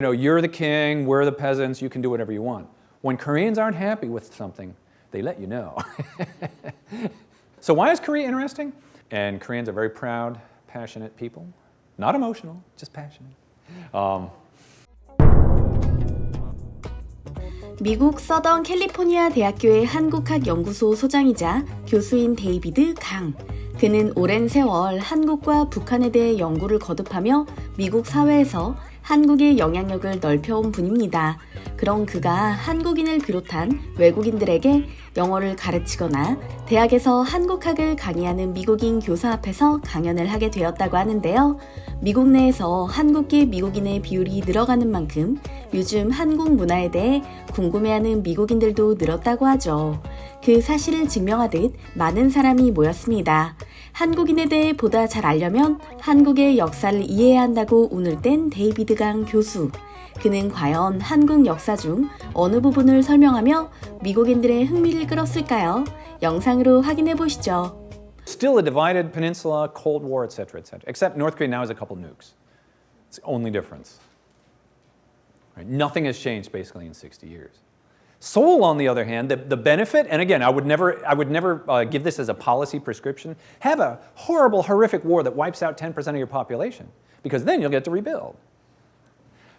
You know, you're the king, we're the peasants, you can do whatever you want. When Koreans aren't happy with something, they let you know. So why is Korea interesting? And Koreans are very proud, passionate people. Not emotional, just passionate. 미국 서던 캘리포니아 대학교의 한국학 연구소 소장이자 교수인 데이비드 강. 그는 오랜 세월 한국과 북한에 대해 연구를 거듭하며 미국 사회에서 한국의 영향력을 넓혀온 분입니다. 그런 그가 한국인을 비롯한 외국인들에게 영어를 가르치거나 대학에서 한국학을 강의하는 미국인 교사 앞에서 강연을 하게 되었다고 하는데요. 미국 내에서 한국계 미국인의 비율이 늘어가는 만큼 요즘 한국 문화에 대해 궁금해하는 미국인들도 늘었다고 하죠. 그 사실을 증명하듯 많은 사람이 모였습니다. 한국인에 대해 보다 잘 알려면 한국의 역사를 이해해야 한다고 운을 뗀 데이비드 강 교수. 그는 과연 한국 역사 중 어느 부분을 설명하며 미국인들의 흥미를 끌었을까요? 영상으로 확인해 보시죠. Still a divided peninsula, Cold War, etc., etc. Except North Korea now has a couple nukes. It's the only difference. Right? Nothing has changed basically in 60 years. Seoul, on the other hand, the benefit, and again, I would never give this as a policy prescription, have a horrible, horrific war that wipes out 10% of your population, because then you'll get to rebuild.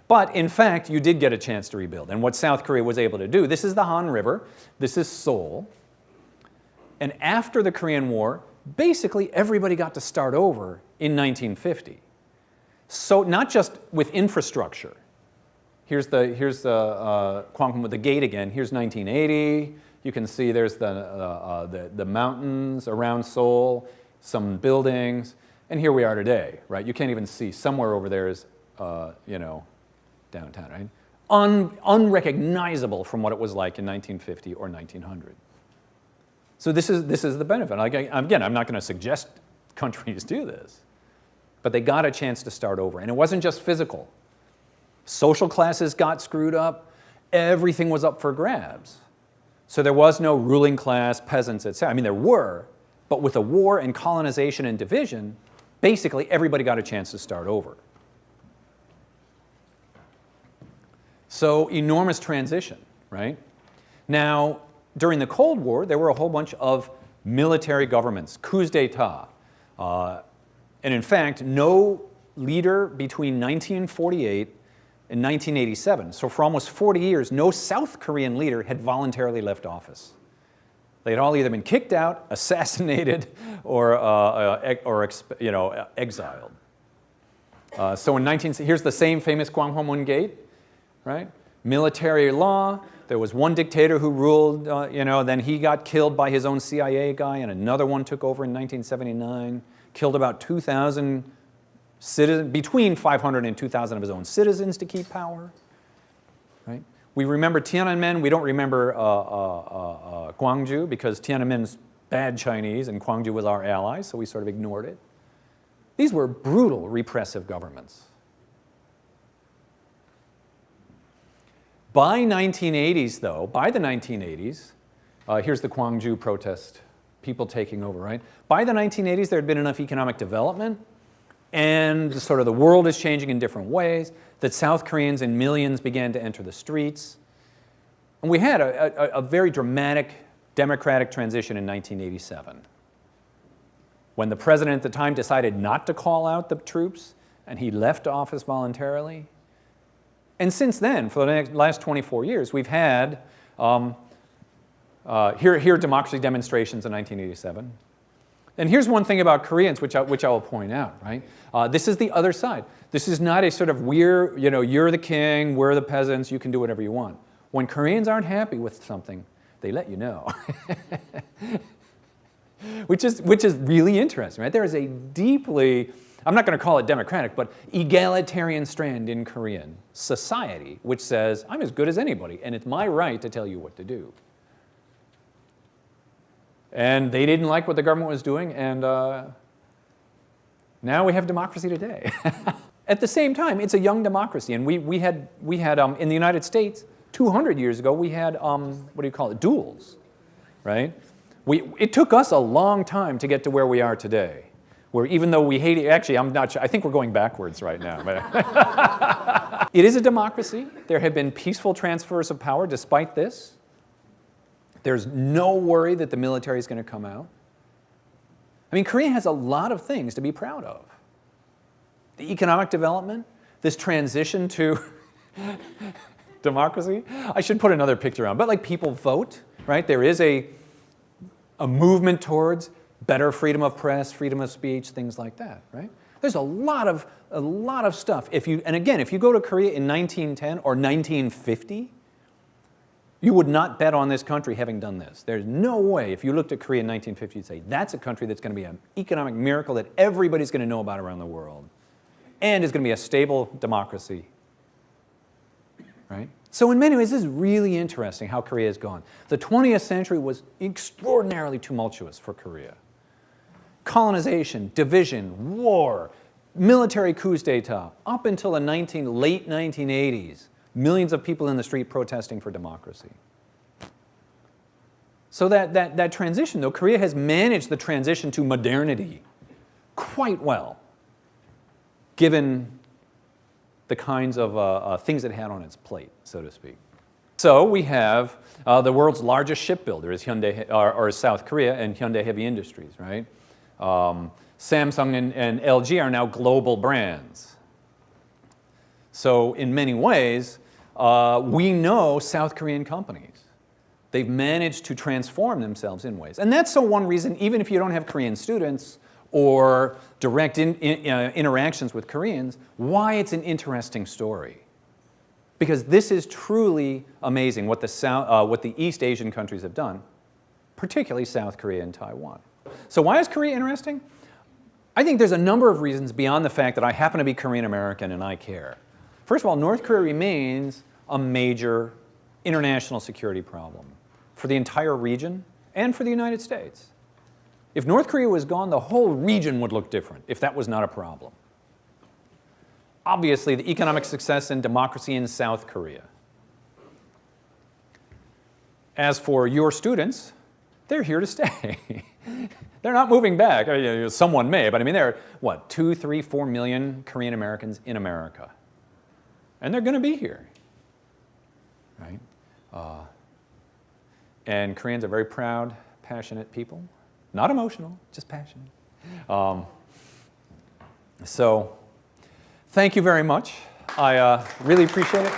But in fact, you did get a chance to rebuild. And what South Korea was able to do, this is the Han River, this is Seoul, and after the Korean War, basically everybody got to start over in 1950. So not just with infrastructure. Here's the Gwanghwamun with the gate again. Here's 1980. You can see there's the mountains around Seoul, some buildings, and here we are today, right? You can't even see. Somewhere over there is, downtown, right? Unrecognizable from what it was like in 1950 or 1900. So this is the benefit. Again, I'm not going to suggest countries do this, but they got a chance to start over, and it wasn't just physical. Social classes got screwed up. Everything was up for grabs. So there was no ruling class, peasants, etc. I mean, there were, but with a war and colonization and division, basically everybody got a chance to start over. So enormous transition, right? Now, during the Cold War, there were a whole bunch of military governments, coups d'etat. And in fact, no leader between 1948 in 1987, so for almost 40 years, no South Korean leader had voluntarily left office. They had all either been kicked out, assassinated, or exiled. So here's the same famous Gwanghwamun Gate, right? Military law. There was one dictator who ruled, then he got killed by his own CIA guy, and another one took over in 1979, killed about 2,000 citizens, between 500 and 2,000 of his own citizens to keep power. Right? We remember Tiananmen. We don't remember Gwangju because Tiananmen's bad Chinese and Gwangju was our ally, so we sort of ignored it. These were brutal, repressive governments. By the 1980s, here's the Gwangju protest, people taking over, right? By the 1980s, there had been enough economic development and sort of the world is changing in different ways, that South Koreans in millions began to enter the streets. And we had a very dramatic democratic transition in 1987, when the president at the time decided not to call out the troops, and he left office voluntarily. And since then, for the last 24 years, we've had, here democracy demonstrations in 1987. And here's one thing about Koreans, which I will point out, right? This is the other side. This is not a sort of you're the king, we're the peasants, you can do whatever you want. When Koreans aren't happy with something, they let you know. which is really interesting, right? There is a deeply, I'm not going to call it democratic, but egalitarian strand in Korean society, which says, I'm as good as anybody, and it's my right to tell you what to do. And they didn't like what the government was doing, and now we have democracy today. At the same time, it's a young democracy, and we had in the United States 200 years ago we had duels, right? It took us a long time to get to where we are today. Where even though we hate it, actually, I'm not sure. I think we're going backwards right now. It is a democracy. There have been peaceful transfers of power despite this. There's no worry that the military is going to come out. I mean, Korea has a lot of things to be proud of. The economic development, this transition to democracy. I should put another picture on, but like people vote, right? There is a movement towards better freedom of press, freedom of speech, things like that, right? There's a lot of stuff. If you go to Korea in 1910 or 1950, you would not bet on this country having done this. There's no way, if you looked at Korea in 1950, you'd say, that's a country that's going to be an economic miracle that everybody's going to know about around the world, and is going to be a stable democracy, right? So in many ways, this is really interesting how Korea has gone. The 20th century was extraordinarily tumultuous for Korea. Colonization, division, war, military coups d'etat, up until the late 1980s. Millions of people in the street protesting for democracy. So that transition, though, Korea has managed the transition to modernity quite well, given the kinds of things it had on its plate, so to speak. So we have the world's largest shipbuilder is Hyundai, or South Korea, and Hyundai Heavy Industries, right? Samsung and LG are now global brands. So in many ways, we know South Korean companies. They've managed to transform themselves in ways. And that's one reason, even if you don't have Korean students or direct interactions with Koreans, why it's an interesting story. Because this is truly amazing what the East Asian countries have done, particularly South Korea and Taiwan. So why is Korea interesting? I think there's a number of reasons beyond the fact that I happen to be Korean American and I care. First of all, North Korea remains a major international security problem for the entire region and for the United States. If North Korea was gone, the whole region would look different if that was not a problem. Obviously, the economic success and democracy in South Korea. As for your students, they're here to stay. They're not moving back. I mean, someone may, but I mean, there are, 2, 3, 4 million Korean Americans in America. And they're going to be here, right? And Koreans are very proud, passionate people. Not emotional, just passionate. So thank you very much. I really appreciate it.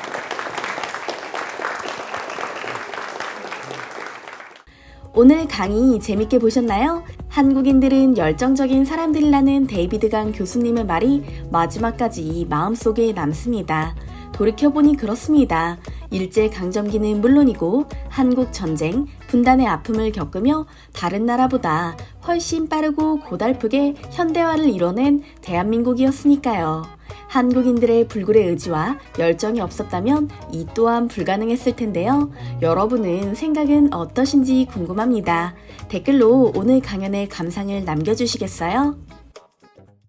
오늘 강의 재밌게 보셨나요? 한국인들은 열정적인 사람들이라는 데이비드 강 교수님의 말이 마지막까지 마음속에 남습니다. 돌이켜보니 그렇습니다. 일제강점기는 물론이고 한국 전쟁, 분단의 아픔을 겪으며 다른 나라보다 훨씬 빠르고 고달프게 현대화를 이뤄낸 대한민국이었으니까요. 한국인들의 불굴의 의지와 열정이 없었다면 이 또한 불가능했을 텐데요. 여러분은 생각은 어떠신지 궁금합니다. 댓글로 오늘 강연의 감상을 남겨주시겠어요?